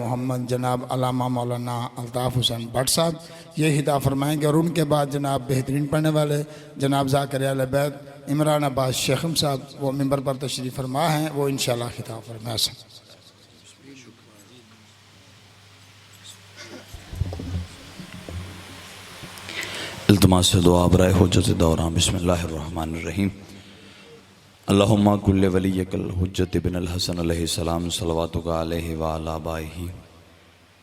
मोहम्मद जनाब अल्लामा मौलाना अल्ताफ़ हुसैन भट्ट साहब ये हिदा फरमाएंगे, और उनके बाद जनाब बेहतरीन पढ़ने वाले जनाब ज़ाकिर अहले बैत इमरान अब्बास शेखम साहब वो मिंबर पर तशरीफ़ फरमा हैं, वो इंशाअल्लाह खिताब फरमाएं। इल्तिमास दुआ बराए हुज्जत दौरान बिस्मिल्लाहिर्रहमानिर्रहीम। अल्लाहुम्मा कुल्ले वलियकल हुज्जत इब्नुल हसन अलैहिस्सलाम सल्लवातुका अलैहि व अला आबाइही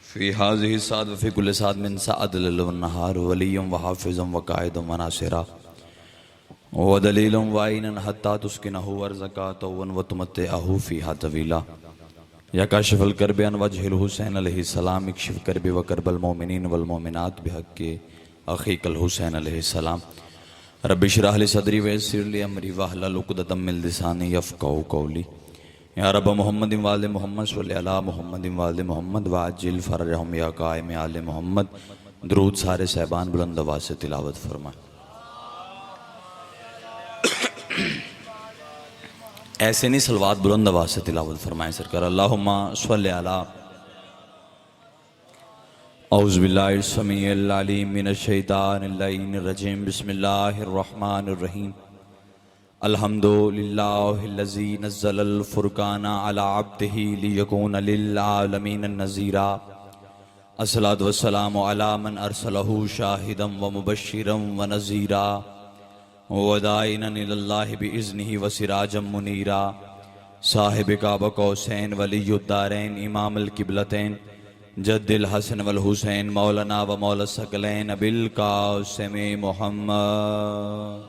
फ़ी हाज़िहि साद व फ़ी कुल्लि साद मिन साअदिल लैल व नहार वलिय्युम व हाफ़िज़ुम व क़ाइदुम व नासिरा व दलीलुम व ऐनन हत्ता तुस्किनहु अर्ज़क़ातुन व तुमत्तिअहु फ़ीहा तवीला या काशिफ़ल कर्बि अन वजहिल हुसैन अलैहिस्सलाम इक्शिफ़ कर्बि व कर्बल मोमिनीन वल मोमिनात बिहक़्क़ि अख़ीकल हुसैन अलैहिस्सलाम रब्बि इश्रह ली सदरी व यस्सिर ली अमरी वहलुल उक़दतम मिन लिसानी यफ़क़हू क़ौली। या रब्ब मुहम्मदिन व आले मुहम्मद सल्लि अला मुहम्मदिन व आले मुहम्मद व अज्जिल फ़रजहुम या क़ाइम आले मुहम्मद। दुरूद सारे सहबान बुलंद आवाज़ से तिलावत फरमाएं। ऐसे नहीं, सलवात बुलंद आवाज़ से तिलावत फरमाएं सरकार। अल्लाहुम्मा सल्लि अला औज़ु बिल्लाहि समीइल अलीम मिनश शैतानिर रजीम बिस्मिल्लाहिर्रहमानिर्रहीम। अल्हम्दुलिल्लाहिल्लज़ी नज़्ज़लल फ़ुरक़ाना अला अब्दिही लियकूना लिल आलमीन नज़ीरा। अस्सलातु वस्सलामु अला मन अरसलहु शाहिदम व मुबश्शिरम व नज़ीरा व दाइनन इलल्लाहि बिइज़्निही व सिराजम मुनीरा। साहिब काबा कौसैन वलियुद्दारैन इमामुल क़िबलतैन जद्दिल हसन वल हुसैन मौलाना व मौला सकलैन अबिल कासिम मुहम्मद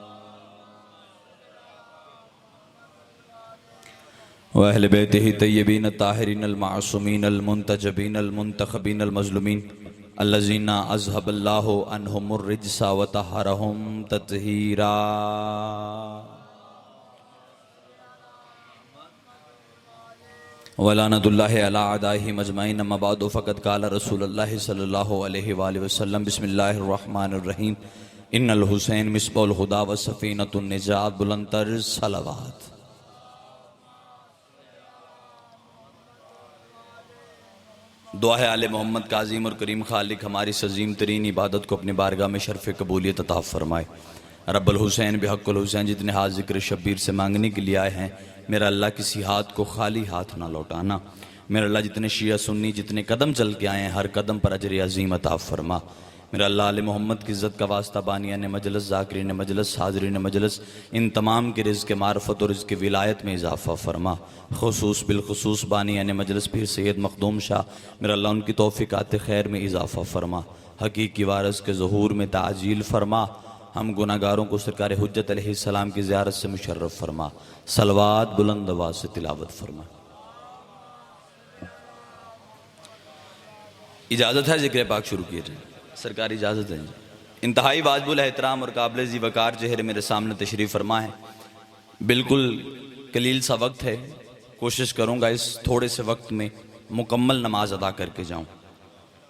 व अहले बैतिही तय्यबीन ताहिरीन अल मासूमीन अल मुंतजबीन अल मुंतखबीन अल मज़लूमीन अल्लज़ीना अज़हबल्लाहु अन्हुमुर रिज्सा व तहरहुम तत्हीरा। वलानतुल्लाहि अला अदाइहि मजमाइन अम्मा बादु फ़क़द क़ाल रसूलुल्लाहि सल्लल्लाहु अलैहि वसल्लम बिस्मिल्लाहिर्रहमानिर्रहीम। इन्नल हुसैन मिस्बाहुल हुदा व सफ़ीनतुन निजात। बुलंदतर सलावत। दुआ है आले मोहम्मद का अज़ीम और करीम खालिक हमारी सजीम तरीन इबादत को अपनी बारगाह में शर्फ़ कबूलियत अता फ़रमाए। रब्बुल हुसैन बिहक़्क़ुल हुसैन जितने हाथ ज़िक्र शब्बीर से मांगने के लिए आए हैं, मेरा अल्लाह किसी हाथ को खाली हाथ ना लौटाना। मेरा अल्लाह जितने शिया सुन्नी जितने कदम चल के आए हैं, हर कदम पर अजर अज़ीम अता फ़रमा। मेरा अल्लाह आले मोहम्मद की इज़्ज़त का वास्ता बानियान मजलिस ज़ाकिरीन मजलिस हाज़रीन मजलिस इन तमाम के रिज़्क़ मारफ़त और रिज़्क़ विलायत में इजाफ़ा फ़रमा। ख़ुसूस बिलख़ुसूस बानियान मजलिस पीर सैयद मखदूम शाह, मेरा अल्लाह उनकी तौफ़ीक़ात खैर में इजाफ़ा फ़रमा। हक़ीक़ी वारिस के ज़हूर में ताजील फ़रमा। हम गुनाहगारों को सरकार हुज्जत अलैहिस्सलाम की ज़ियारत से मुशर्रफ फरमा। सलवात बुलंद आवाज़ से तिलावत फरमा। इजाज़त है ज़िक्र पाक शुरू किए जाए। सरकारी इजाज़त है। इंतहाई वाजिबुल एहतराम और काबिल ज़ी वक़ार चेहरे मेरे सामने तशरीफ़ फरमा है। बिल्कुल कलील सा वक्त है, कोशिश करूँगा इस थोड़े से वक्त में मुकम्मल नमाज अदा करके जाऊँ।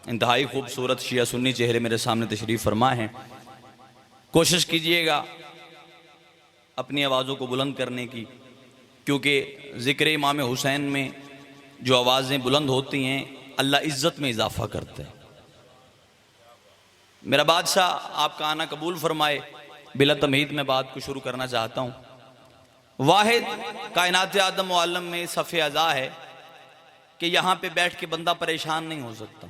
इंतहाई खूबसूरत शिया सुन्नी चेहरे मेरे सामने तशरीफ़ फरमा है। कोशिश कीजिएगा अपनी आवाज़ों को बुलंद करने की, क्योंकि ज़िक्र इमाम हुसैन में जो आवाज़ें बुलंद होती हैं अल्लाह इज़्ज़त में इजाफ़ा करते हैं। मेरा बादशाह आपका आना कबूल फरमाए। बिला तमहीद में बात को शुरू करना चाहता हूँ। वाहिद कायनात आदम व आलम में सफ़े अज़ा है कि यहाँ पे बैठ के बंदा परेशान नहीं हो सकता।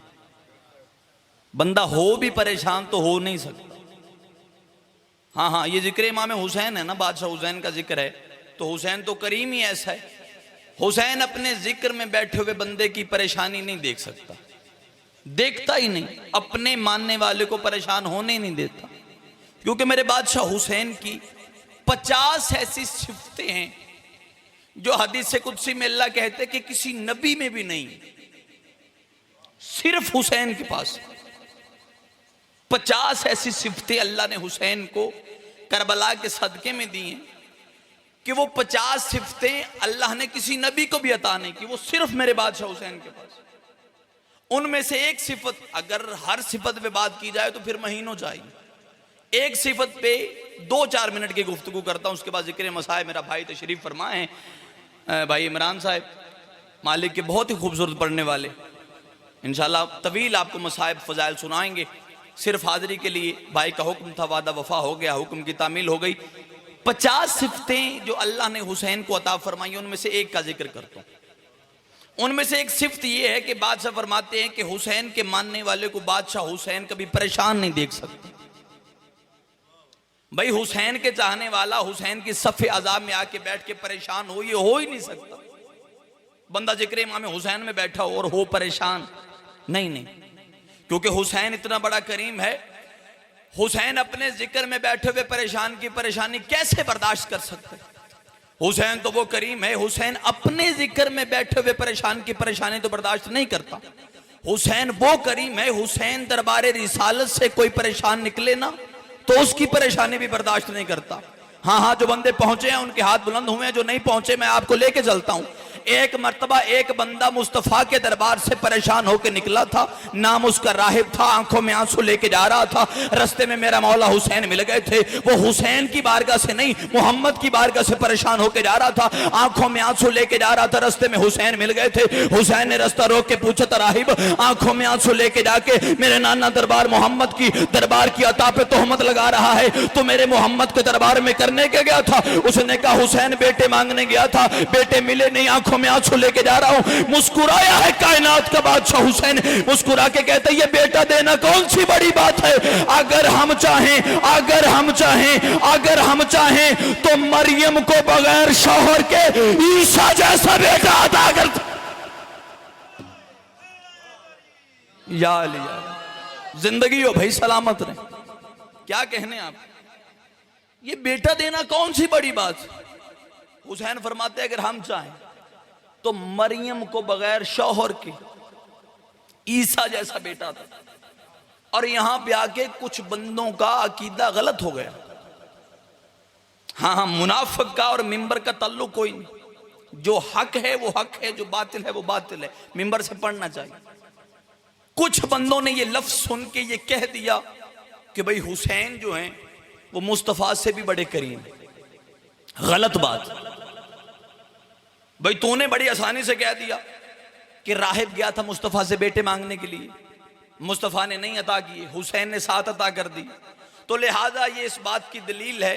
बंदा हो भी परेशान तो हो नहीं सकता। हाँ, ये जिक्र इमाम हुसैन है ना, बादशाह हुसैन का जिक्र है, तो हुसैन तो करीम ही ऐसा है। हुसैन अपने जिक्र में बैठे हुए बंदे की परेशानी नहीं देख सकता, देखता ही नहीं, अपने मानने वाले को परेशान होने ही नहीं देता। क्योंकि मेरे बादशाह हुसैन की 50 ऐसी सिफतें हैं जो हदीस कुदसी में अल्लाह कहते कि किसी नबी में भी नहीं, सिर्फ हुसैन के पास 50 ऐसी सिफतें अल्लाह ने हुसैन को करबला के सदके में दी हैं कि वो 50 सिफतें अल्लाह ने किसी नबी को भी अता नहीं की, वो सिर्फ मेरे बादशाह हुसैन के पास। उनमें से एक सिफत, अगर हर सिफत पे बात की जाए तो फिर महीनों जाएगी। एक सिफत पे 2-4 मिनट की गुफ्तगू करता हूं, उसके बाद जिक्र मसाए मेरा भाई तशरीफ फरमा है, भाई इमरान साहब, मालिक के बहुत ही खूबसूरत पढ़ने वाले। इंशाल्लाह तवील आपको मसाइब फ़ज़ाइल सुनाएंगे। सिर्फ हाज़िरी के लिए भाई का हुक्म था, वादा वफ़ा हो गया, हुक्म की तामील हो गई। 50 सिफ़तें जो अल्लाह ने हुसैन को अता फरमाई, उनमें से एक का जिक्र करता हूँ। उनमें से एक सिफ़त ये है कि बादशाह फरमाते हैं कि हुसैन के मानने वाले को बादशाह हुसैन कभी परेशान नहीं देख सकता। भाई हुसैन के चाहने वाला हुसैन की सफ़े अज़ाब में आके बैठ के परेशान हो, ये हो ही नहीं सकता। बंदा जिक्र इमाम हुसैन में बैठा हो और हो परेशान, नहीं नहीं, क्योंकि हुसैन इतना बड़ा करीम है। हुसैन अपने जिक्र में बैठे हुए परेशान की परेशानी कैसे बर्दाश्त कर सकते? हुसैन तो वो करीम है, हुसैन अपने जिक्र में बैठे हुए परेशान की परेशानी तो बर्दाश्त नहीं करता। हुसैन वो करीम है, हुसैन दरबारे रिसालत से कोई परेशान निकले ना तो उसकी परेशानी भी बर्दाश्त नहीं करता। हाँ हाँ, जो बंदे पहुंचे हैं उनके हाथ बुलंद हुए हैं, जो नहीं पहुंचे मैं आपको लेके चलता हूं। एक मर्तबा एक बंदा मुस्तफ़ा के दरबार से परेशान होकर निकला था। नाम उसका राहिब था, आंखों में आंसू लेके जा रहा था। रास्ते में मेरा मौला हुसैन मिल गए थे। वो हुसैन की बारगाह से नहीं, मोहम्मद की बारगाह से परेशान होकर जा रहा था, आंखों में आंसू लेके जा रहा था। रास्ते में हुसैन मिल गए थे। हुसैन ने रास्ता रोक के पूछा था, राहिब आंखों में आंसू लेके जाके मेरे नाना दरबार मोहम्मद की दरबार की अता पे तोहमत लगा रहा है, तो मेरे मोहम्मद के दरबार में करने के गया था? उसने कहा, हुसैन बेटे मांगने गया था, बेटे मिले नहीं, आंखों में आंसू लेके जा रहा हूं। मुस्कुराया है कायनात का बादशाह हुसैन, मुस्कुरा के कहते ये बेटा देना कौन सी बड़ी बात है? अगर हम चाहें, अगर हम चाहें, अगर हम चाहें तो मरियम को बगैर शौहर के ईसा जैसा बेटा अता कर। या अली जिंदगी हो भाई, सलामत रहे। क्या कहने आप, ये बेटा देना कौन सी बड़ी बात? हुसैन फरमाते अगर हम चाहें तो मरियम को बगैर शौहर के ईसा जैसा बेटा था। और यहां पे आके कुछ बंदों का अकीदा गलत हो गया। हाँ हाँ, मुनाफिक का और मिंबर का ताल्लुक कोई नहीं। जो हक है वो हक है, जो बातिल है वो बातिल है। मिंबर से पढ़ना चाहिए। कुछ बंदों ने ये लफ्ज सुन के ये कह दिया कि भाई हुसैन जो हैं वो मुस्तफा से भी बड़े करीम। गलत बात। भाई तूने बड़ी आसानी से कह दिया कि राहिब गया था मुस्तफा से बेटे मांगने के लिए, मुस्तफा ने नहीं अता किए, हुसैन ने 7 अता कर दी, तो लिहाजा ये इस बात की दलील है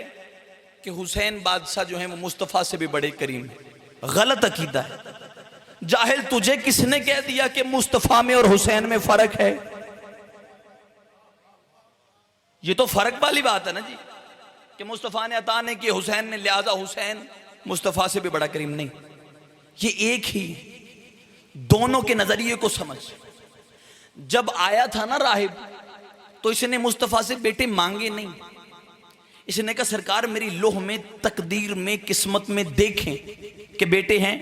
कि हुसैन बादशाह जो है वो मुस्तफा से भी बड़े करीम है। गलत अकीदा है। जाहिल, तुझे किसने कह दिया कि मुस्तफा में और हुसैन में फर्क है? ये तो फर्क वाली बात है ना जी, कि मुस्तफा ने अता नहीं किए हुसैन ने, लिहाजा हुसैन मुस्तफा से भी बड़ा करीम। नहीं, ये एक ही। दोनों के नजरिए को समझ। जब आया था ना राहिब, तो इसने मुस्तफा से बेटे मांगे नहीं। इसने कहा सरकार मेरी लोह में, तकदीर में, किस्मत में देखें कि बेटे हैं।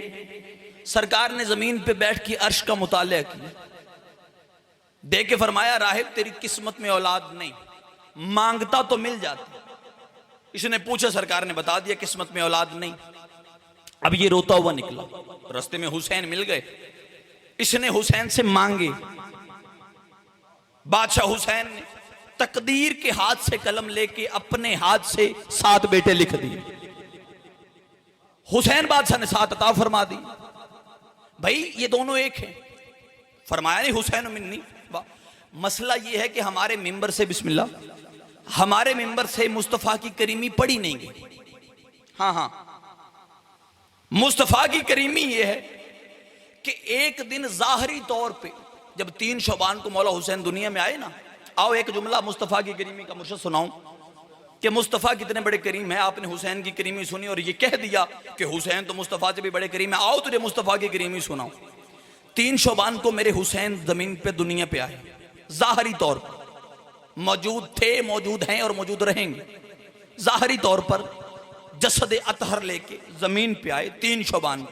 सरकार ने जमीन पे बैठ के अर्श का मुतालिया किया, देख के फरमाया राहिब तेरी किस्मत में औलाद नहीं, मांगता तो मिल जाती। इसने पूछा, सरकार ने बता दिया किस्मत में औलाद नहीं। अब ये रोता हुआ निकला, रास्ते में हुसैन मिल गए। इसने हुसैन से मांगे। बादशाह हुसैन ने तकदीर के हाथ से कलम लेके अपने हाथ से 7 बेटे लिख दिए। हुसैन बादशाह ने 7 अता फरमा दी। भाई ये दोनों एक हैं। फरमाया नहीं हुसैन मिन्नी। मसला ये है कि हमारे मिंबर से, बिस्मिल्लाह, हमारे मिंबर से मुस्तफा की करीमी पढ़ी नहीं गई। हाँ हाँ, मुस्तफा की करीमी यह है कि एक दिन जाहरी तौर पे जब 3 शबान को मौला हुसैन दुनिया में आए ना, आओ एक जुमला मुस्तफा की करीमी का मुझे सुनाऊं कि मुस्तफा कितने बड़े करीम है। आपने हुसैन की करीमी सुनी और ये कह दिया कि हुसैन तो मुस्तफा से भी बड़े करीम है। आओ तुझे मुस्तफा की करीमी सुनाऊं। 3 शबान को मेरे हुसैन जमीन पे दुनिया पे आए, जाहरी तौर पर मौजूद थे, मौजूद हैं और मौजूद रहेंगे। जाहरी तौर पर जसद अतहर लेके जमीन पे आए। 3 शबान,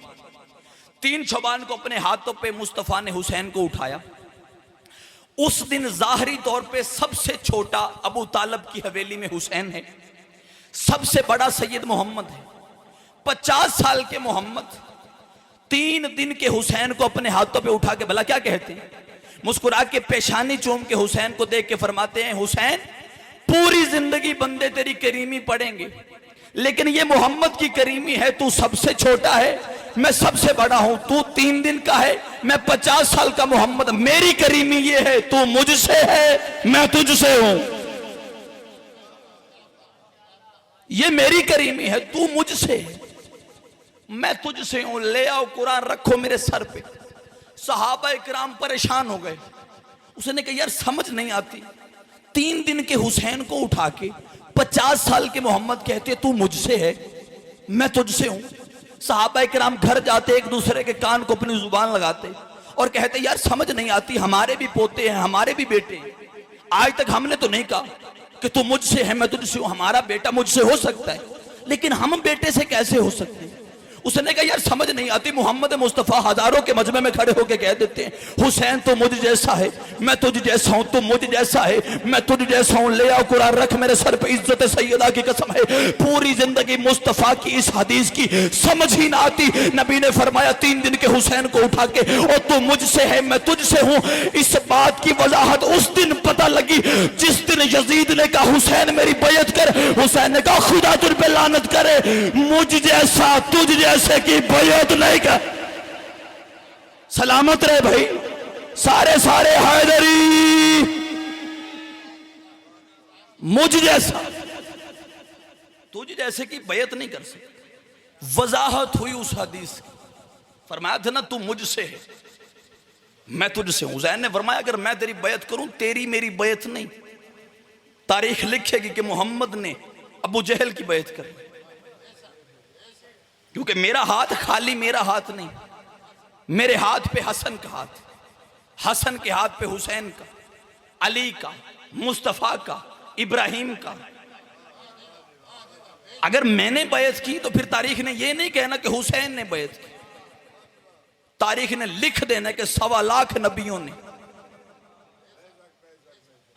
3 शबान को अपने हाथों पे मुस्तफा ने हुसैन को उठाया। उस दिन जाहरी तौर पे सबसे छोटा अबू तालब की हवेली में हुसैन है, सबसे बड़ा सैयद मोहम्मद है। 50 साल के मोहम्मद 3 दिन के हुसैन को अपने हाथों पे उठा के भला क्या कहते हैं? मुस्कुरा के पेशानी चूम के हुसैन को देख के फरमाते हैं हुसैन पूरी जिंदगी बंदे तेरी करीमी पढ़ेंगे, लेकिन ये मोहम्मद की करीमी है, तू सबसे छोटा है, मैं सबसे बड़ा हूं, तू 3 दिन का है, मैं 50 साल का मोहम्मद। मेरी करीमी ये है, तू मुझसे है, मैं तुझसे हूं। ये मेरी करीमी है, तू मुझसे है, मैं तुझसे हूं। ले आओ कुरान, रखो मेरे सर पे। सहाबा इकराम परेशान हो गए। उसने कहा यार समझ नहीं आती, 3 दिन के हुसैन को उठा के 50 साल के मोहम्मद कहते तू मुझसे है, मैं तुझसे हूं। सहाबा इकराम घर जाते, एक दूसरे के कान को अपनी जुबान लगाते और कहते यार समझ नहीं आती, हमारे भी पोते हैं, हमारे भी बेटे हैं, आज तक हमने तो नहीं कहा कि तू मुझसे है, मैं तुझसे हूं। हमारा बेटा मुझसे हो सकता है, लेकिन हम बेटे से कैसे हो सकते हैं। उसने कहा यार समझ नहीं आती, मोहम्मद मुस्तफ़ा हजारों के मजमे में खड़े होकर कह देते हैं हुसैन तो मुझ जैसा है, मैं तुझ जैसा हूं, तू मुझ जैसा है, मैं तुझ जैसा हूं। ले आओ कुरान, रख मेरे सर पे, इज्जत सैयदा की कसम है। पूरी जिंदगी मुस्तफ़ा की इस हदीस की समझ ही ना आती। नबी ने फरमाया 3 दिन के हुसैन को उठा के, और तू मुझसे है, मैं तुझसे हूं। इस बात की वजाहत उस दिन पता लगी जिस दिन यजीद ने कहा हुसैन मेरी बैयत कर। हुसैन ने कहा खुदा तुझ पे लानत करे, मुझ जैसा तुझ जैसे की बैयत नहीं कर। सलामत रहे भाई, सारे सारे हैदरी, मुझ जैसा तुझ जैसे की बैयत नहीं कर सकते। वजाहत हुई उस हदीस की। फरमाया था ना तू मुझसे है, मैं तुझसे हूं। हुसैन ने फरमाया अगर मैं तेरी बैयत करूं, तेरी मेरी बैयत नहीं, तारीख लिखेगी कि मोहम्मद ने अबू जहल की बैयत कर, क्योंकि मेरा हाथ खाली मेरा हाथ नहीं, मेरे हाथ पे हसन का हाथ, हसन के हाथ पे हुसैन का, अली का, मुस्तफा का, इब्राहिम का। अगर मैंने बैयत की तो फिर तारीख ने यह नहीं कहना कि हुसैन ने बैयत की, तारीख ने लिख देना कि 1.25 लाख नबियों ने।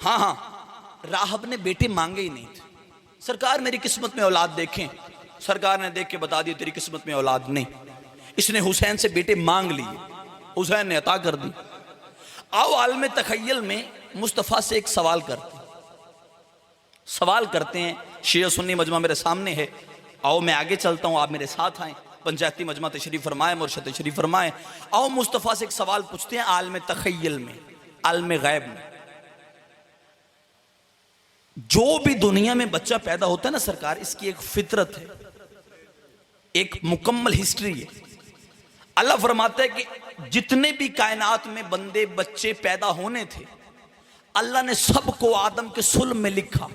हाँ हाँ, राहब ने बेटे मांगे ही नहीं थे। सरकार मेरी किस्मत में औलाद देखें, सरकार ने देख के बता दिया तेरी किस्मत में औलाद नहीं। इसने हुसैन से बेटे मांग लिए, हुसैन ने अता कर दी। आओ आलम तखय्युल में मुस्तफ़ा से एक सवाल करते हैं। शिया सुन्नी मजमा मेरे सामने है। आओ मैं आगे चलता हूं, आप मेरे साथ आए। पंचायती मजमा तशरीफ फरमाए, मुर्शद तशरीफ फरमाए। आओ मुस्तफ़ा से एक सवाल पूछते हैं आलम तखय्युल में, आलम गैब में। जो भी दुनिया में बच्चा पैदा होता है ना सरकार, इसकी एक फितरत है, एक मुकम्मल हिस्ट्री है। अल्लाह फरमाता है कि जितने भी कायनात में बंदे बच्चे पैदा होने थे, अल्लाह ने सबको आदम के सुल्ब में लिखा।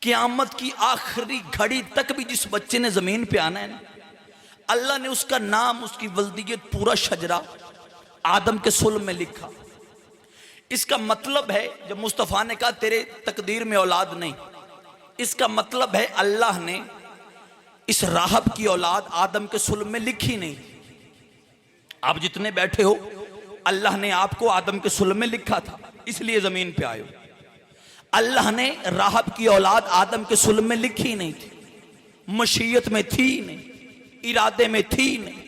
क़यामत की आखिरी घड़ी तक भी जिस बच्चे ने जमीन पे आना है ना, अल्लाह ने उसका नाम, उसकी वल्दियत, पूरा शजरा आदम के सुल्ब में लिखा। इसका मतलब है जब मुस्तफ़ा ने कहा तेरे तकदीर में औलाद नहीं, इसका मतलब है अल्लाह ने इस राहब की औलाद आदम के सुल्ब में लिखी नहीं। आप जितने बैठे हो, अल्लाह ने आपको आदम के सुल्ब में लिखा था, इसलिए जमीन पे आए हो। अल्लाह ने राहब की औलाद आदम के सुल्ब में लिखी नहीं थी, मशीयत में थी नहीं, इरादे में थी नहीं,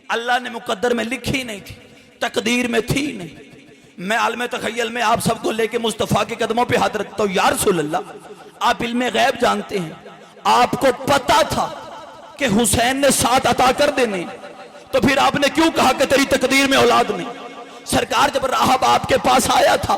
अल्लाह ने मुकद्दर में लिखी नहीं थी, तकदीर में थी नहीं। मैं आलम तखय्युल में आप सबको लेके मुस्तफ़ा के कदमों पे हाथ रखता हूं। या रसूल अल्लाह, आप इल्मे गैब जानते हैं, आपको पता था कि हुसैन ने 7 अता कर देने, तो फिर आपने क्यों कहा कि तेरी तकदीर में औलाद नहीं। सरकार जब राहब आपके पास आया था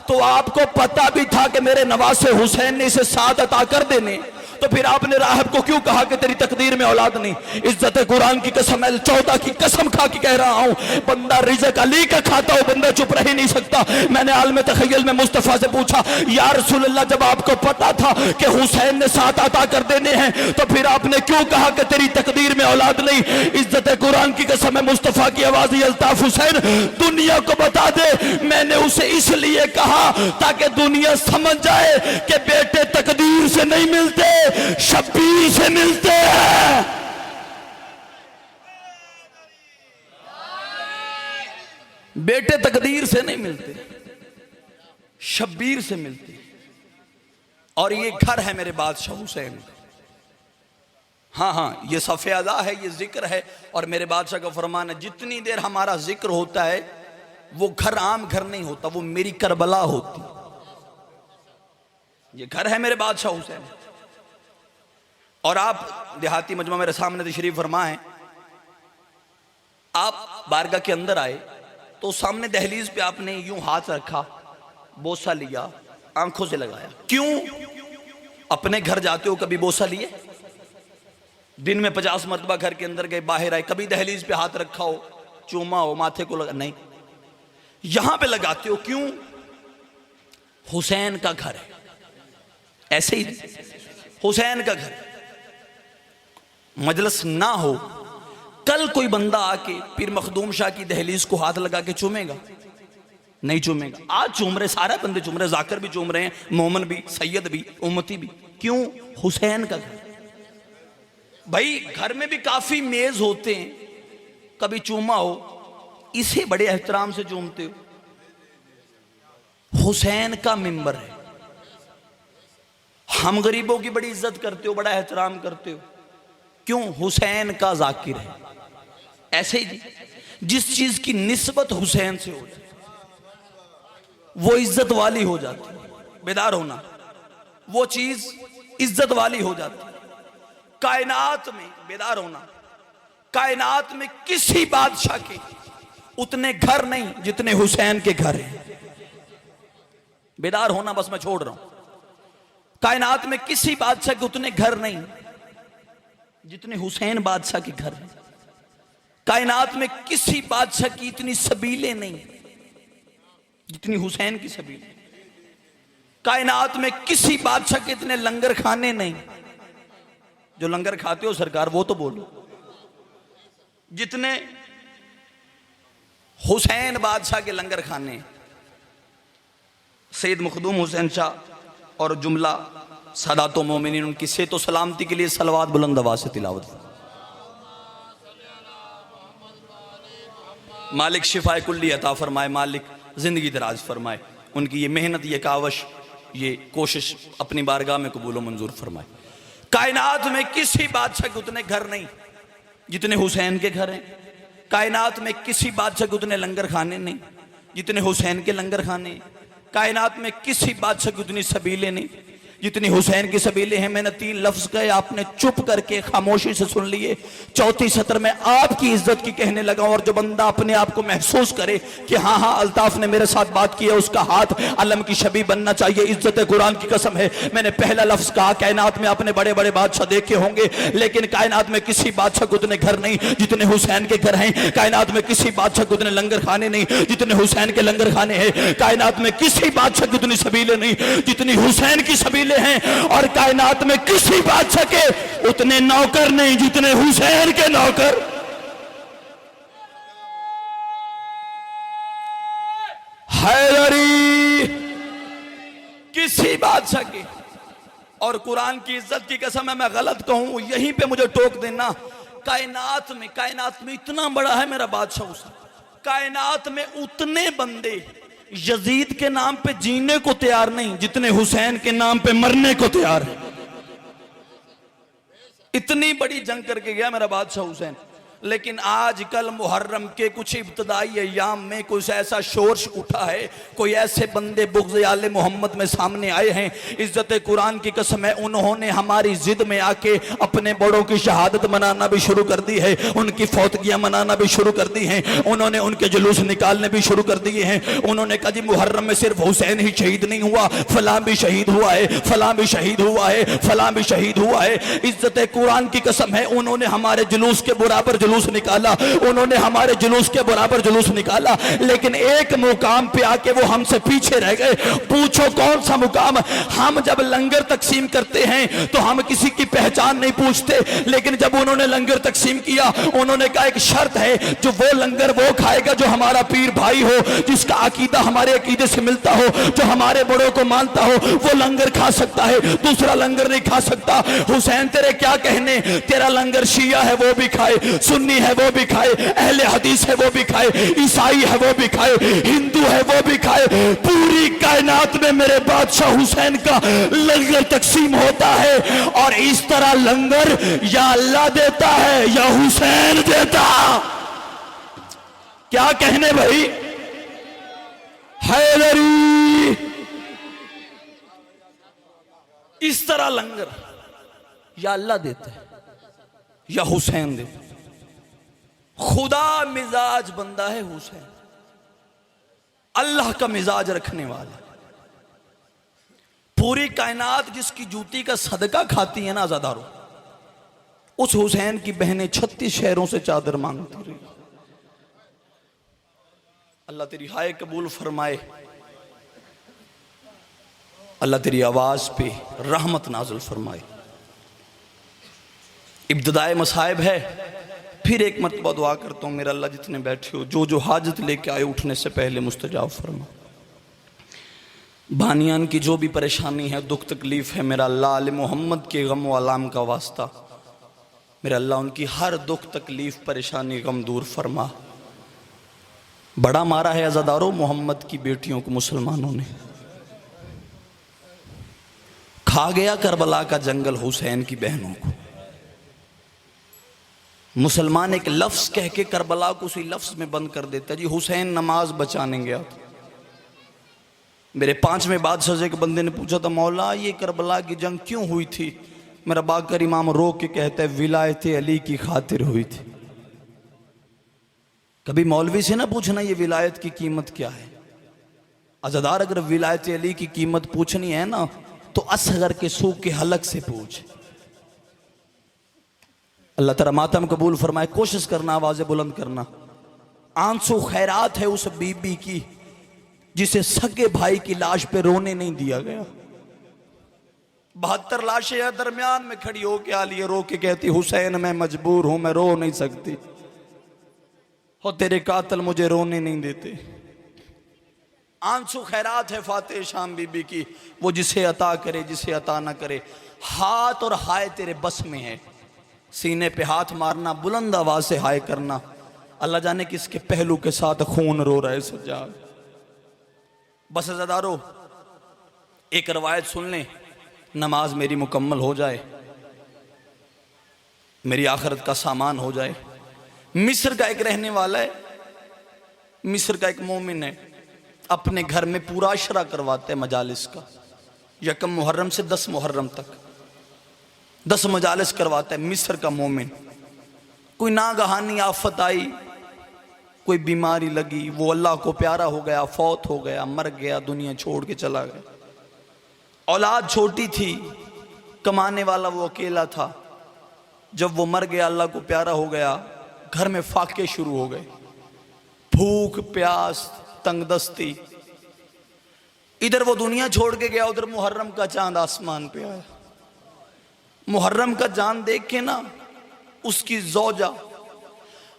तो आपको पता भी था कि मेरे नवासे हुसैन ने इसे 7 अता कर देने, तो फिर आपने राहब को क्यों कहा कि तेरी तकदीर में औलाद नहीं। इज्जत कुरान की कसम, 14 की कसम खा के कह रहा हूं, बंदा रिज़्क़ अली का खाता हो, बंदा चुप रह नहीं सकता। मैंने आलम तखय्युल में मुस्तफ़ा से पूछा, या रसूल अल्लाह, जब आपको पता था कि हुसैन ने 7 अता कर देने हैं, तो फिर आपने क्यों कहा कि तेरी तकदीर में औलाद नहीं। इज्जत कुरान की कसम है, मुस्तफ़ा की आवाज़ अल्ताफ हुसैन दुनिया को बता दे, मैंने उसे इसलिए कहा ताकि दुनिया समझ जाए कि बेटे तकदीर से नहीं मिलते, शब्बीर से मिलते हैं। बेटे तकदीर से नहीं मिलते, शब्बीर से मिलते। और ये घर है मेरे बादशाह हुसैन। हाँ हाँ, ये सफ़े अदा है, ये जिक्र है, और मेरे बादशाह का फरमान है जितनी देर हमारा जिक्र होता है वो घर आम घर नहीं होता, वो मेरी करबला होती। ये घर है मेरे बादशाह हुसैन। और आप देहाती मजमा मेरे सामने तशरीफ फरमा है, आप बारगाह के अंदर आए तो सामने दहलीज पे आपने यूं हाथ रखा, बोसा लिया, आंखों से लगाया। क्यों? अपने घर जाते हो कभी बोसा लिए? दिन में 50 मरतबा घर के अंदर गए, बाहर आए, कभी दहलीज पे हाथ रखा हो, चूमा हो, माथे को लगा? नहीं, यहां पे लगाते हो। क्यों? हुसैन का घर है। ऐसे ही हुसैन का घर, मजलिस ना हो, कल कोई बंदा आके पीर मखदूम शाह की दहलीज को हाथ लगा के चूमेगा? नहीं चूमेगा। आज चूम रहे, सारे बंदे चूम रहे, जाकिर भी चूम रहे हैं, मोमन भी, सैयद भी, उम्मती भी। क्यों? हुसैन का घर। भाई घर में भी काफी मेज होते हैं, कभी चूमा हो, इसे बड़े एहतराम से चूमते हो। हुसैन का मिंबर है, हम गरीबों की बड़ी इज्जत करते हो, बड़ा एहतराम करते हो। क्यों? हुसैन का जाकिर है। ऐसे ही जिस चीज की निस्बत हुसैन से हो जाए वो इज्जत वाली हो जाती है। बेदार होना, वो चीज इज्जत वाली हो जाती है। कायनात में बेदार होना, कायनात में किसी बादशाह के उतने घर नहीं जितने हुसैन के घर हैं। बेदार होना, बस मैं छोड़ रहा हूं। कायनात में किसी बादशाह के उतने घर नहीं जितने हुसैन बादशाह के घर हैं। कायनात में किसी बादशाह की इतनी सबीलें नहीं जितनी हुसैन की सबीलें। कायनात में किसी बादशाह के इतने लंगर खाने नहीं, जो लंगर खाते हो सरकार वो तो बोलो, जितने हुसैन बादशाह के लंगर खाने। सैयद मखदूम हुसैन शाह और जुमला सादातो मोमिनीन, उनकी सेहत सलामती के लिए सलवात बुलंद आवाज से तिलावत। मालिक शिफाए कुल्ली अता फरमाए, मालिक जिंदगी दराज फरमाए, उनकी ये मेहनत, ये कावश, ये कोशिश अपनी बारगाह में कबूल व मंजूर फरमाए। कायनात में किसी बादशाह के उतने घर नहीं जितने हुसैन के घर हैं। कायनात में किसी बादशाह के उतने लंगर खाने नहीं जितने हुसैन के लंगर खाने हैं। कायनात में किसी बादशाह की उतनी सबीलें नहीं जितनी हुसैन की सबीलें हैं। मैंने 3 लफ्ज कहे, आपने चुप करके खामोशी से सुन लिए। चौथी सत्र में आपकी इज्जत की कहने लगा, और जो बंदा अपने आप को महसूस करे कि हाँ हाँ अल्ताफ ने मेरे साथ बात की है, उसका हाथ अलम की शबी बनना चाहिए। इज्जत कुरान की कसम है, मैंने पहला लफ्ज कहा, कायनात में आपने बड़े बड़े बादशाह देखे होंगे, लेकिन कायनात में किसी बादशाह को उतने घर नहीं जितने हुसैन के घर हैं। कायनात में किसी बादशाह को उतने लंगर खाने नहीं जितने हुसैन के लंगर खाने हैं। कायनात में किसी बादशाह की उतनी सबीलें नहीं जितनी हुसैन की सबीलें हैं। और कायनात में किसी बादशाह के उतने नौकर नहीं जितने हुसैन के नौकर। हैदरी किसी बादशाह के। और कुरान की इज्जत की कसम है, मैं गलत कहूं यहीं पे मुझे टोक देना। कायनात में इतना बड़ा है मेरा बादशाह हुसैन, कायनात में उतने बंदे यजीद के नाम पे जीने को तैयार नहीं जितने हुसैन के नाम पे मरने को तैयार है। इतनी बड़ी जंग करके गया मेरा बादशाह हुसैन। लेकिन आजकल मुहर्रम के कुछ इब्तदाई अय्याम में कुछ ऐसा शोर उठा है, कोई ऐसे बंदे बुग़्ज़ आले मोहम्मद में सामने आए हैं, इज्जत कुरान की कसम है उन्होंने हमारी जिद में आके अपने बड़ों की शहादत मनाना भी शुरू कर दी है, उनकी फौतगियां मनाना भी शुरू कर दी हैं, उन्होंने उनके जुलूस निकालने भी शुरू कर दिए हैं। उन्होंने कहा जी मुहर्रम में सिर्फ हुसैन ही शहीद नहीं हुआ, फलां भी शहीद हुआ है, फलां भी शहीद हुआ है, फलां भी शहीद हुआ है। इज्जत कुरान की कसम है उन्होंने हमारे जुलूस के बराबर जुलूस निकाला, उन्होंने हमारे जुलूस के बराबर जुलूस निकाला, लेकिन एक मुकाम पे आके वो हमसे पीछे रह गए। पूछो कौन सा मुकाम? हम जब लंगर तकसीम करते हैं तो हम किसी की पहचान नहीं पूछते, लेकिन जब उन्होंने लंगर तकसीम किया उन्होंने कहा एक शर्त है, जो वो लंगर वो खाएगा जो हमारा पीर भाई हो, जिसका अकीदा हमारे अकीदे से मिलता हो, जो हमारे बड़ों को मानता हो, वो लंगर खा सकता है, दूसरा लंगर नहीं खा सकता। हुसैन तेरे क्या कहने, तेरा लंगर शिया है वो भी खाए, सुन्नी है वो भी खाए, अहले हदीस है वो भी खाए, ईसाई है वो भी खाए, हिंदू है वो भी खाए, पूरी कायनात में मेरे बादशाह हुसैन का लंगर तकसीम होता है। और इस तरह लंगर या अल्लाह देता है या हुसैन देता। क्या कहने भाई? हैदरी इस तरह लंगर या अल्लाह देता है या हुसैन देता है। खुदा मिजाज बंदा है हुसैन, अल्लाह का मिजाज रखने वाला। पूरी कायनात जिसकी जूती का सदका खाती है ना आजादारों, उस हुसैन की बहनें 36 शहरों से चादर मांगती रही। अल्लाह तेरी हाय कबूल फरमाए, अल्लाह तेरी आवाज पे रहमत नाजुल फरमाए। इब्तिदाए मसाइब है, फिर एक मरतबा दुआ करता हूँ मेरा अल्लाह जितने बैठे हो जो जो हाजत लेके आए उठने से पहले मुस्तजाब फरमा। बानियान की जो भी परेशानी है, दुख तकलीफ है, मेरा अल्लाह आले मोहम्मद के गम व आलाम का वास्ता, मेरा अल्लाह उनकी हर दुख तकलीफ परेशानी गम दूर फरमा। बड़ा मारा है अज़ादारों मोहम्मद की बेटियों को मुसलमानों ने, खा गया करबला का जंगल हुसैन की बहनों को। मुसलमान एक लफ्ज कह के करबला को उसी लफ्ज में बंद कर देता है। जी हुसैन नमाज बचाने गया था। मेरे 5वें बादशाह के बंदे ने पूछा था मौला ये करबला की जंग क्यों हुई थी? मेरा बाकर इमाम रो के कहता है विलायत अली की खातिर हुई थी। कभी मौलवी से ना पूछना ये विलायत की कीमत क्या है। अज़ादार अगर विलायत अली की कीमत पूछनी है ना तो असगर के सूख के हलक से पूछ। अल्लाह तेरा मातम कबूल फरमाए। कोशिश करना आवाज़ें बुलंद करना। आंसू खैरात है उस बीबी की जिसे सगे भाई की लाश पे रोने नहीं दिया गया। 72 लाशें दरमियान में खड़ी होके आ लिए, रो के कहती हुसैन मैं मजबूर हूं, मैं रो नहीं सकती हो, तेरे कातिल मुझे रोने नहीं देते। आंसू खैरात है फातेह शाम बीबी की, वो जिसे अता करे जिसे अता ना करे। हाथ और हाय तेरे बस में है, सीने पे हाथ मारना, बुलंद आवाज से हाय करना। अल्लाह जाने किसके पहलू के साथ खून रो रहा है सज्जाद। बस अज़ादारो एक रवायत सुन लें, नमाज मेरी मुकम्मल हो जाए, मेरी आखिरत का सामान हो जाए। मिस्र का एक रहने वाला है, मिस्र का एक मोमिन है, अपने घर में पूरा अशरा करवाते हैं मजालिस का। यकम मुहर्रम से 10 मुहर्रम तक 10 मजालिस करवाता है मिस्र का मोमिन। कोई नागहानी आफत आई, कोई बीमारी लगी, वो अल्लाह को प्यारा हो गया, फौत हो गया, मर गया, दुनिया छोड़ के चला गया। औलाद छोटी थी, कमाने वाला वो अकेला था। जब वो मर गया, अल्लाह को प्यारा हो गया, घर में फाके शुरू हो गए, भूख प्यास तंगदस्ती। इधर वो दुनिया छोड़ के गया, उधर मुहर्रम का चांद आसमान पे आया। मुहर्रम का चांद देख के ना उसकी ज़ौजा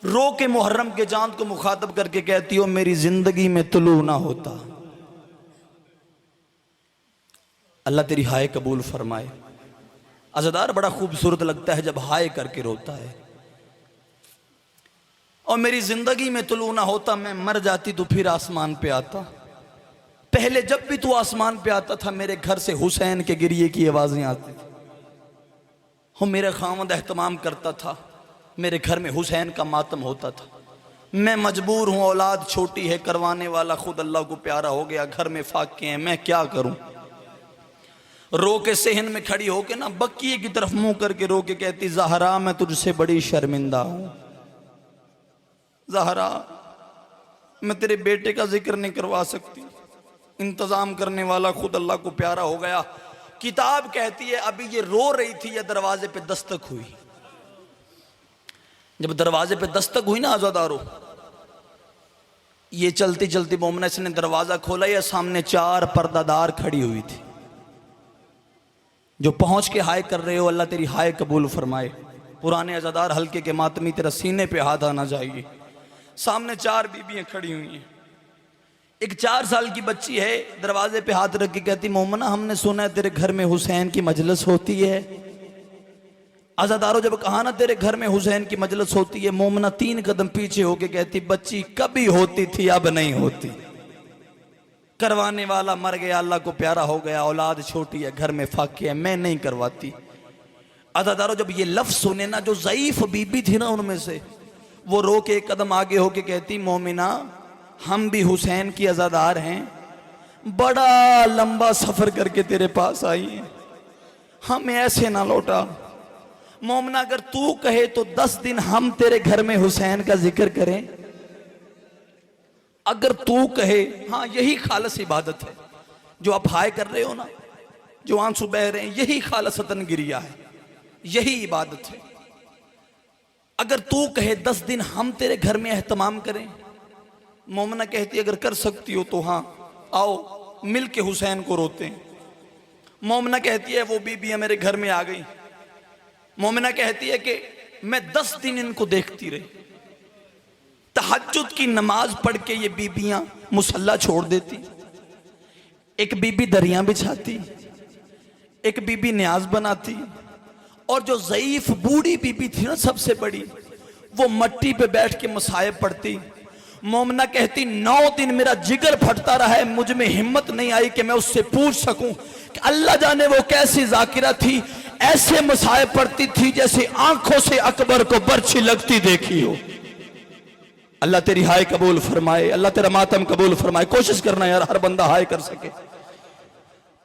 रो के मुहर्रम के चांद को मुखातब करके कहती हो मेरी जिंदगी में तुलू ना होता। अल्लाह तेरी हाय कबूल फरमाए। अज़ादार बड़ा खूबसूरत लगता है जब हाय करके रोता है। और मेरी जिंदगी में तुलू ना होता, मैं मर जाती तो फिर आसमान पे आता। पहले जब भी तू आसमान पे आता था मेरे घर से हुसैन के गिरिए की आवाजें आती थी। हो मेरा खामद एहतमाम करता था, मेरे घर में हुसैन का मातम होता था। मैं मजबूर हूं, औलाद छोटी है, करवाने वाला खुद अल्लाह को प्यारा हो गया, घर में फाके हैं, मैं क्या करूं। रो के सेहन में खड़ी होके ना बक्की की तरफ मुंह करके रो के कहती ज़हरा मैं तुझसे बड़ी शर्मिंदा हूं। ज़हरा मैं तेरे बेटे का जिक्र नहीं करवा सकती, इंतजाम करने वाला खुद अल्लाह को प्यारा हो गया। किताब कहती है अभी ये रो रही थी या दरवाजे पे दस्तक हुई। जब दरवाजे पे दस्तक हुई ना अज़ादारो, ये चलती चलती मोमना ने दरवाजा खोला, या सामने 4 पर्दादार खड़ी हुई थी जो पहुंच के हाय कर रहे हो अल्लाह तेरी हाय कबूल फरमाए। पुराने अज़ादार हल्के के मातमी तेरा सीने पे हाथ आना चाहिए। सामने 4 बीबियां खड़ी हुई हैं। एक 4 साल की बच्ची है, दरवाजे पे हाथ रख के कहती मोमना हमने सुना है तेरे घर में हुसैन की मजलिस होती है। अज़ादारों जब कहा ना तेरे घर में हुसैन की मजलिस होती है, मोमना 3 कदम पीछे होके कहती बच्ची कभी होती थी अब नहीं होती। करवाने वाला मर गया, अल्लाह को प्यारा हो गया, औलाद छोटी है, घर में फाके है, मैं नहीं करवाती। अज़ादारों जब ये लफ्ज सुने ना, जो ज़ईफ बीबी थी ना उनमें से, वो रो के 1 कदम आगे होके कहती मोमिना हम भी हुसैन की अज़ादार हैं, बड़ा लंबा सफर करके तेरे पास आई हैं, हमें ऐसे ना लौटा। मोमना अगर तू कहे तो 10 दिन हम तेरे घर में हुसैन का जिक्र करें। अगर तू कहे, हाँ यही खालस इबादत है जो आप हाय कर रहे हो ना, जो आंसू बह रहे हैं, यही खालसतन गिरिया है, यही इबादत है। अगर तू कहे 10 दिन हम तेरे घर में एहतमाम करें। मोमना कहती है अगर कर सकती हो तो हाँ आओ मिल के हुसैन को रोते हैं। मोमना कहती है वो बीबियां मेरे घर में आ गई। मोमिना कहती है कि मैं 10 दिन इनको देखती रही। तहज्जुद की नमाज पढ़ के ये बीबियां मुसल्ला छोड़ देती, एक बीबी दरियां बिछाती, एक बीबी न्याज बनाती, और जो ज़ईफ बूढ़ी बीबी थी ना सबसे बड़ी, वो मट्टी पे बैठ के मसाइब पढ़ती। मोमना कहती 9 दिन मेरा जिगर फटता रहा है, मुझ में हिम्मत नहीं आई कि मैं उससे पूछ सकूं कि अल्लाह जाने वो कैसी जाकिरा थी, ऐसे मसाइब पढ़ती थी जैसे आंखों से अकबर को बर्छी लगती देखी हो। अल्लाह तेरी हाय कबूल फरमाए, अल्लाह तेरा मातम कबूल फरमाए। कोशिश करना यार हर बंदा हाय कर सके।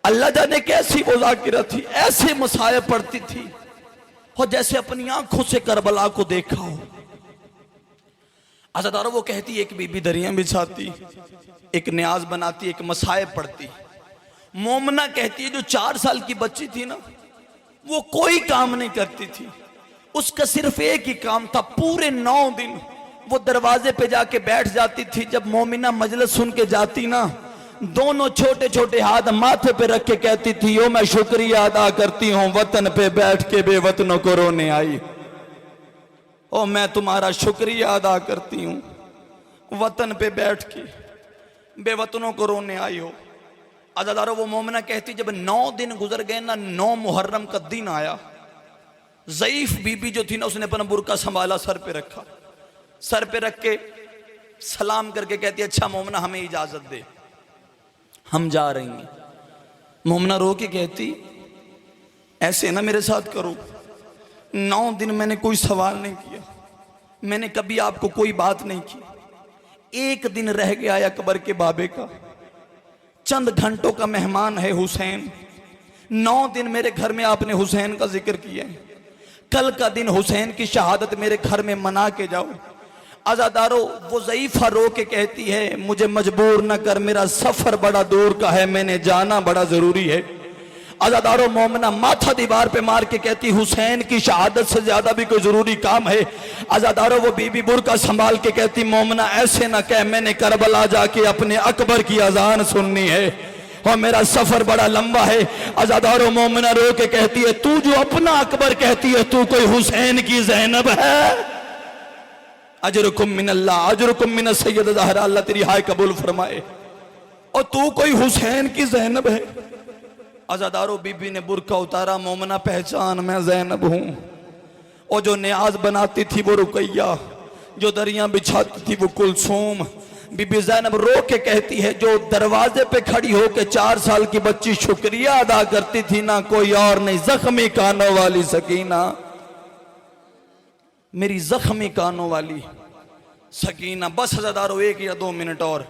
अल्लाह जाने कैसी वो जाकिरा थी, ऐसे मसाइब पढ़ती थी और जैसे अपनी आंखों से करबला को देखा हो। अज़ादारो वो कहती एक बीबी दरियां बिछाती, एक न्याज बनाती, एक मसाइब पढ़ती। मोमना कहती है जो 4 साल की बच्ची थी ना, वो कोई काम नहीं करती थी, उसका सिर्फ एक ही काम था, पूरे 9 दिन वो दरवाजे पे जाके बैठ जाती थी। जब मोमिना मजलिस सुन के जाती ना, दोनों छोटे छोटे हाथ माथे पे रख के कहती थी यो मैं शुक्रिया अदा करती हूँ वतन पे बैठ के बेवतनों को रोने आई। ओ मैं तुम्हारा शुक्रिया अदा करती हूँ वतन पे बैठ के बेवतनों को रोने आई हो। अज़ादारो वो मोमिना कहती जब 9 दिन गुजर गए ना, 9 मुहर्रम का दिन आया, ज़ईफ बीबी जो थी ना उसने अपना बुरका संभाला, सर पे रखा, सर पे रख के सलाम करके कहती अच्छा मोमिना हमें इजाजत दे, हम जा रही हैं। मोमिना रो के कहती ऐसे ना मेरे साथ करो, 9 दिन मैंने कोई सवाल नहीं किया, मैंने कभी आपको कोई बात नहीं की, एक दिन रह गया अकबर के बाबे का, चंद घंटों का मेहमान है हुसैन, 9 दिन मेरे घर में आपने हुसैन का जिक्र किया है, कल का दिन हुसैन की शहादत मेरे घर में मना के जाओ। अज़ादारो वो ज़ईफा रो के कहती है मुझे मजबूर न कर, मेरा सफर बड़ा दूर का है, मैंने जाना बड़ा जरूरी है। अज़ादारो मोमिना माथा दीवार पे मार के कहती हुसैन की शहादत से ज्यादा भी कोई जरूरी काम है। अज़ादारो वो बीबी बुरका संभाल के कहती मोमिना ऐसे ना कह, मैंने करबला जाके अपने अकबर की अजान सुननी है और मेरा सफर बड़ा लंबा है। अज़ादारो मोमिना रो के कहती है तू जो अपना अकबर कहती है तू कोई हुसैन की ज़ैनब है? अजरुकुम मिनल्लाह अजरुकुम मिन सय्यद ज़हरा, अल्लाह तेरी हाय कबूल फरमाए, और तू कोई हुसैन की ज़ैनब है। अज़ादारो बीबी ने बुरका उतारा, मोमिना पहचान मैं ज़ैनब हूँ। और जो न्याज बनाती थी वो रुकैया, जो दरियां बिछाती थी वो कुलसूम। बीबी ज़ैनब रो के कहती है जो दरवाजे पे खड़ी हो के 4 साल की बच्ची शुक्रिया अदा करती थी ना, कोई और नहीं, जख्मी कानों वाली सकीना, मेरी जख्मी कानों वाली सकीना। बस अज़ादारो 1 या 2 मिनट और,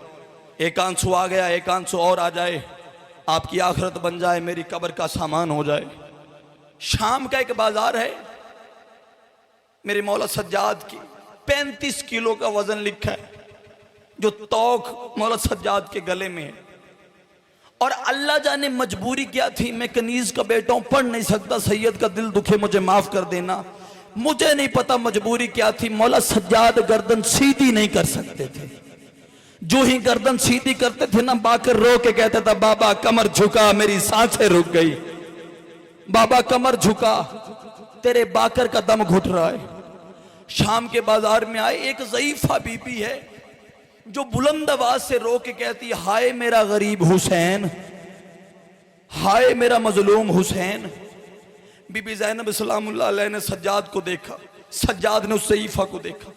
एक आंसू आ गया, एक आंसू और आ जाए, आपकी आखिरत बन जाए, मेरी कब्र का सामान हो जाए। शाम का एक बाजार है, मेरे मौला सज्जाद की 35 किलो का वजन लिखा है, जो तौक मौला सज्जाद के गले में है। और अल्लाह जाने मजबूरी क्या थी, मैं कनीज का बेटा हूं, पढ़ नहीं सकता, सैयद का दिल दुखे, मुझे माफ कर देना, मुझे नहीं पता मजबूरी क्या थी। मौला सज्जाद गर्दन सीधी नहीं कर सकते थे, जो ही गर्दन सीधी करते थे ना, बाकर रो के कहता था बाबा कमर झुका, मेरी सांसें रुक गई, बाबा कमर झुका, तेरे बाकर का दम घुट रहा है। शाम के बाजार में आए, एक ज़ईफा बीबी है जो बुलंद आवाज से रो के कहती हाय मेरा गरीब हुसैन, हाय मेरा मजलूम हुसैन। बीबी ज़ैनब सलामुल्लाह अलैहा ने सज्जाद को देखा, सज्जाद ने उस ज़ईफा को देखा।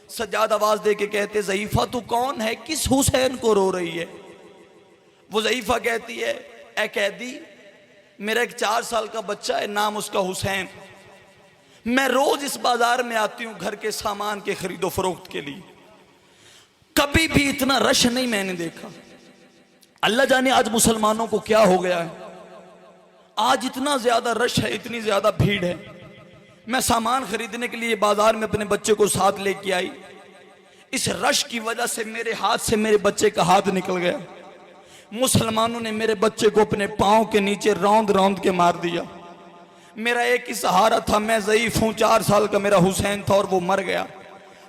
सज्जाद आवाज दे के कहते ज़ईफा तू कौन है, किस हुसैन को रो रही है? वो ज़ईफा कहती है ए कैदी, मेरा एक 4 साल का बच्चा है, नाम उसका हुसैन, मैं रोज इस बाजार में आती हूं घर के सामान के खरीदो फरोख्त के लिए, कभी भी इतना रश नहीं मैंने देखा। अल्लाह जाने आज मुसलमानों को क्या हो गया है, आज इतना ज्यादा रश है, इतनी ज्यादा भीड़ है। मैं सामान खरीदने के लिए बाजार में अपने बच्चे को साथ लेके आई। इस रश की वजह से मेरे हाथ से मेरे बच्चे का हाथ निकल गया। मुसलमानों ने मेरे बच्चे को अपने पांव के नीचे रौंद रौंद के मार दिया। मेरा एक ही सहारा था, मैं ज़ईफ हूं, 4 साल का मेरा हुसैन था और वो मर गया।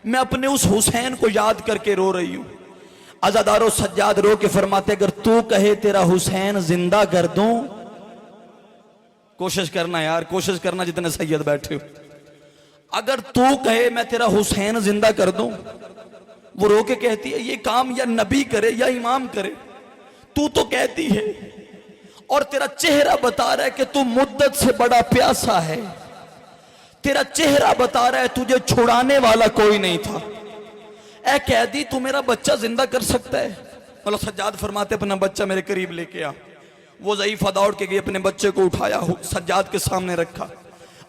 मैं अपने उस हुसैन को याद करके रो रही हूं। अज़ादारो सज्जाद रो के फरमाते, अगर तू कहे तेरा हुसैन जिंदा कर दूं, कोशिश करना यार, कोशिश करना जितने सैयद बैठे हो, अगर तू कहे मैं तेरा हुसैन जिंदा कर दूं। वो रो के कहती है, ये काम या नबी करे या इमाम करे, तू तो कहती है और तेरा चेहरा बता रहा है कि तू मुद्दत से बड़ा प्यासा है। तेरा चेहरा बता रहा है तुझे छुड़ाने वाला कोई नहीं था। ऐ कैदी, तू मेरा बच्चा जिंदा कर सकता है? मौला सज्जाद फरमाते, अपना बच्चा मेरे करीब लेके आ। वो ज़ईफ़ा दौड़ के गई, अपने बच्चे को उठाया, सज्जाद के सामने रखा।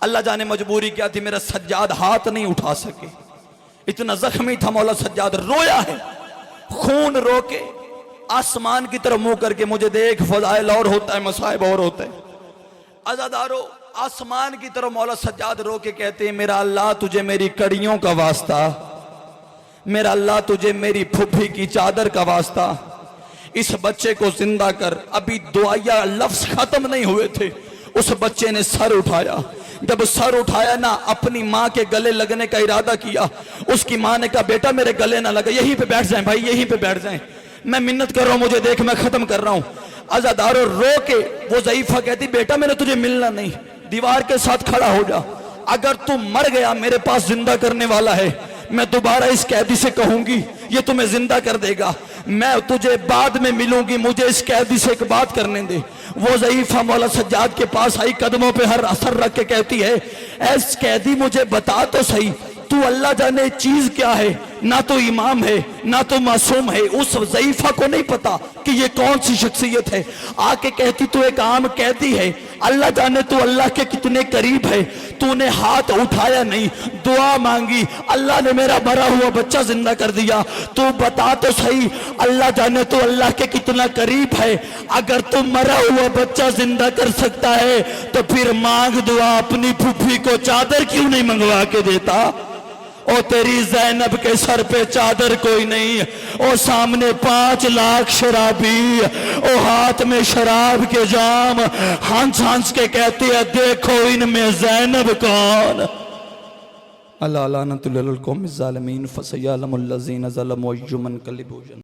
अल्लाह जाने मजबूरी क्या थी, मेरा सज्जाद हाथ नहीं उठा सके, इतना जख्मी था। मौला सज्जाद रोया है, खून रो के आसमान की तरफ मुंह करके, मुझे देख, फज़ाइल और होता है, मसाइब और होता है। अज़ादारो आसमान की तरफ मौला सज्जाद रो के कहते हैं, मेरा अल्लाह तुझे मेरी कड़ियों का वास्ता, मेरा अल्लाह तुझे मेरी फुफी की चादर का वास्ता, इस बच्चे को जिंदा कर। अभी दुआया लफ्ज खत्म नहीं हुए थे, उस बच्चे ने सर उठाया। जब सर उठाया ना, अपनी माँ के गले लगने का इरादा किया। उसकी माँ ने कहा, बेटा मेरे गले ना लगा, यहीं पे बैठ जाए भाई, यहीं पे बैठ जाए, मैं मिन्नत कर रहा हूं, मुझे देख, मैं खत्म कर रहा हूं। अज़ादारो रो के वो ज़ईफ़ा कहती, बेटा मैंने तुझे मिलना नहीं, दीवार के साथ खड़ा हो जा। अगर तू मर गया, मेरे पास जिंदा करने वाला है, मैं दोबारा इस कैदी से कहूंगी, ये तुम्हें जिंदा कर देगा, मैं तुझे बाद में मिलूंगी, मुझे इस कैदी से एक बात करने दे। वो ज़ईफ़ा मौला सज्जाद के पास आई, कदमों पे हर असर रख के कहती है, ऐस कैदी मुझे बता तो सही, तू अल्लाह जाने चीज क्या है, ना तो इमाम है ना तो मासूम है। उस ज़ईफ़ा को नहीं पता कि ये कौन सी शख्सियत है। आके कहती, तू एक आम कैदी है, अल्लाह जाने तू अल्लाह के कितने करीब है, तूने हाथ उठाया नहीं, दुआ मांगी, अल्लाह ने मेरा मरा हुआ बच्चा जिंदा कर दिया। तू बता तो सही, अल्लाह जाने तू अल्लाह के कितना करीब है। अगर तू मरा हुआ बच्चा जिंदा कर सकता है तो फिर मांग दुआ, अपनी फूफी को चादर क्यों नहीं मंगवा के देता? ओ तेरी ज़ैनब के सर पे चादर कोई नहीं, ओ सामने 5 लाख शराबी, ओ हाथ में शराब के जाम, हंस हंस के कहते हैं, देखो इनमें ज़ैनब कौन। अल्लाह लानतुल लिल कौमिज़ ज़ालिमीन फसयअलमुल लज़ीना ज़लमू अय्युमन कलिबुन।